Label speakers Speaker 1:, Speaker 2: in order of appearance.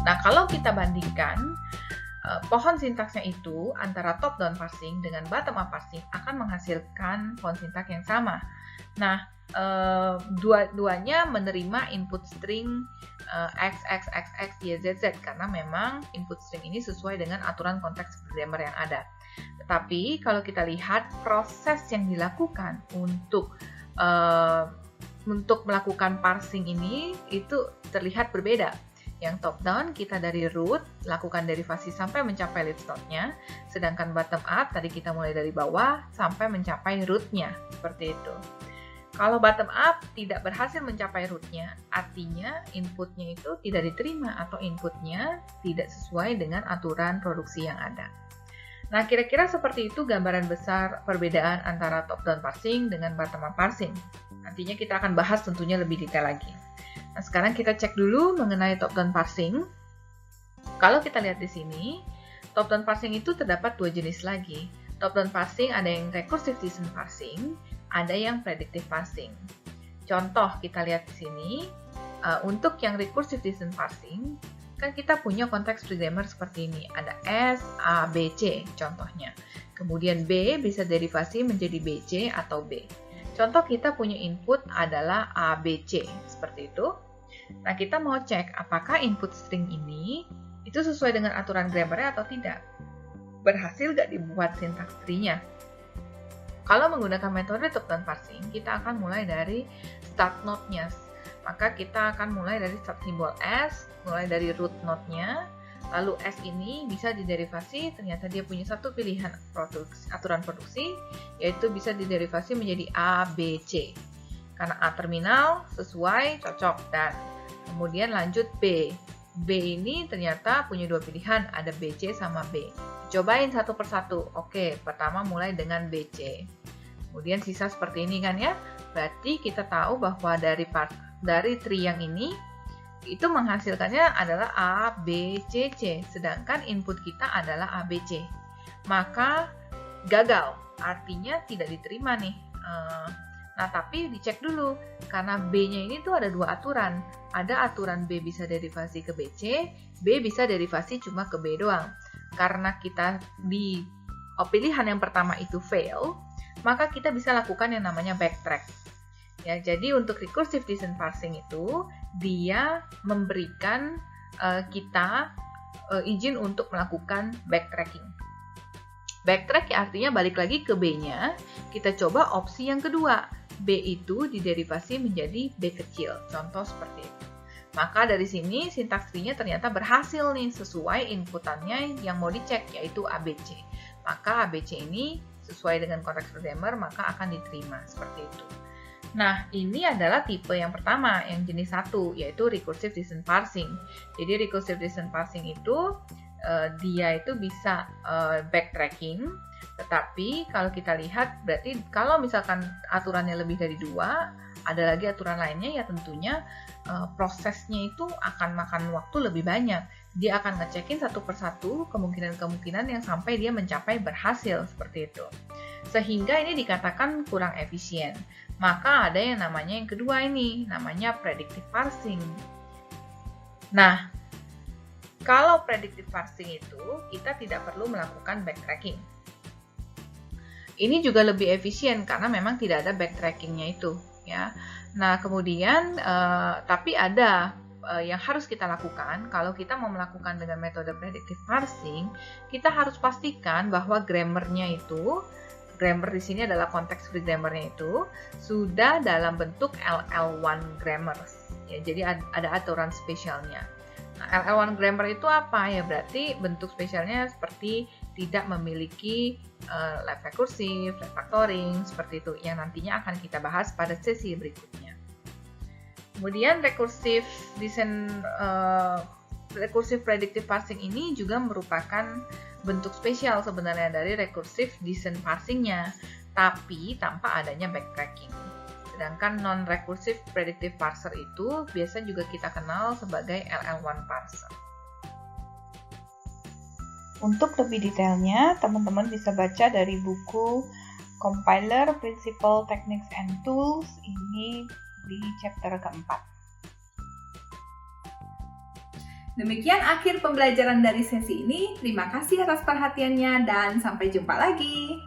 Speaker 1: Nah, kalau kita bandingkan pohon sintaksnya itu antara top down parsing dengan bottom up parsing akan menghasilkan pohon sintaks yang sama. Nah, dua-duanya menerima input string x, x, x, x, y, z, z karena memang input string ini sesuai dengan aturan konteks grammar yang ada. Tetapi kalau kita lihat proses yang dilakukan untuk melakukan parsing ini itu terlihat berbeda. Yang top down kita dari root, lakukan derivasi sampai mencapai leaf node-nya, sedangkan bottom up tadi kita mulai dari bawah sampai mencapai root-nya, seperti itu. Kalau bottom up tidak berhasil mencapai root-nya, artinya input-nya itu tidak diterima atau input-nya tidak sesuai dengan aturan produksi yang ada. Nah, kira-kira seperti itu gambaran besar perbedaan antara top down parsing dengan bottom up parsing. Nantinya kita akan bahas tentunya lebih detail lagi. Nah, sekarang kita cek dulu mengenai top down parsing. Kalau kita lihat di sini, top down parsing itu terdapat dua jenis lagi. Top down parsing ada yang recursive descent parsing, ada yang predictive parsing. Contoh kita lihat di sini, untuk yang recursive descent parsing, kan kita punya konteks pre-grammar seperti ini. Ada S, A, B, C contohnya. Kemudian B bisa derivasi menjadi BC atau B. Contoh kita punya input adalah A, B, C, seperti itu. Nah, kita mau cek apakah input string ini itu sesuai dengan aturan grammar atau tidak. Berhasil nggak dibuat sintaks tree-nya? Kalau menggunakan metode top down parsing, kita akan mulai dari start node-nya. Maka kita akan mulai dari start simbol S, mulai dari root node-nya. Lalu S ini bisa diderivasi, ternyata dia punya satu pilihan aturan produksi, yaitu bisa diderivasi menjadi A, B, C. Karena A terminal sesuai, cocok, dan kemudian lanjut B. B ini ternyata punya dua pilihan, ada BC sama B. Cobain satu persatu. Oke, pertama mulai dengan BC. Kemudian sisa seperti ini kan ya. Berarti kita tahu bahwa dari tree yang ini itu menghasilkannya adalah A, B, C, C. Sedangkan input kita adalah A, B, C. Maka gagal. Artinya tidak diterima nih. Nah, tapi dicek dulu. Karena B-nya ini tuh ada dua aturan. Ada aturan B bisa derivasi ke BC, B bisa derivasi cuma ke B doang. Karena kita di pilihan yang pertama itu fail, maka kita bisa lakukan yang namanya backtrack. Ya, jadi untuk recursive descent parsing itu, dia memberikan kita izin untuk melakukan backtracking. Backtrack ya artinya balik lagi ke B-nya, kita coba opsi yang kedua. B itu diderivasi menjadi B kecil, contoh seperti itu. Maka dari sini sintaks tree-nya ternyata berhasil nih sesuai inputannya yang mau dicek, yaitu ABC. Maka ABC ini sesuai dengan konteks grammar, maka akan diterima seperti itu. Nah, ini adalah tipe yang pertama, yang jenis 1, yaitu recursive descent parsing. Jadi recursive descent parsing itu dia itu bisa backtracking, tetapi kalau kita lihat berarti kalau misalkan aturannya lebih dari 2, ada lagi aturan lainnya ya tentunya prosesnya itu akan makan waktu lebih banyak. Dia akan ngecekin satu persatu kemungkinan-kemungkinan yang sampai dia mencapai berhasil seperti itu. Sehingga ini dikatakan kurang efisien. Maka ada yang namanya yang kedua ini, namanya predictive parsing. Nah, kalau predictive parsing itu, kita tidak perlu melakukan backtracking. Ini juga lebih efisien karena memang tidak ada backtrackingnya itu. Ya. Nah, kemudian, tapi ada yang harus kita lakukan. Kalau kita mau melakukan dengan metode predictive parsing, kita harus pastikan bahwa grammarnya itu, grammar di sini adalah konteks free grammarnya itu, sudah dalam bentuk LL1 grammar. Ya, jadi ada aturan spesialnya. Nah, LL1 grammar itu apa? Ya berarti bentuk spesialnya seperti tidak memiliki left recursive, left factoring, seperti itu, yang nantinya akan kita bahas pada sesi berikutnya. Kemudian recursive predictive parsing ini juga merupakan bentuk spesial sebenarnya dari recursive descent parsing-nya, tapi tanpa adanya backtracking. Sedangkan non-recursive predictive parser itu biasa juga kita kenal sebagai LL1 parser. Untuk lebih detailnya, teman-teman bisa baca dari buku Compiler, Principle, Techniques, and Tools, ini di chapter keempat.
Speaker 2: Demikian akhir pembelajaran dari sesi ini. Terima kasih atas perhatiannya dan sampai jumpa lagi.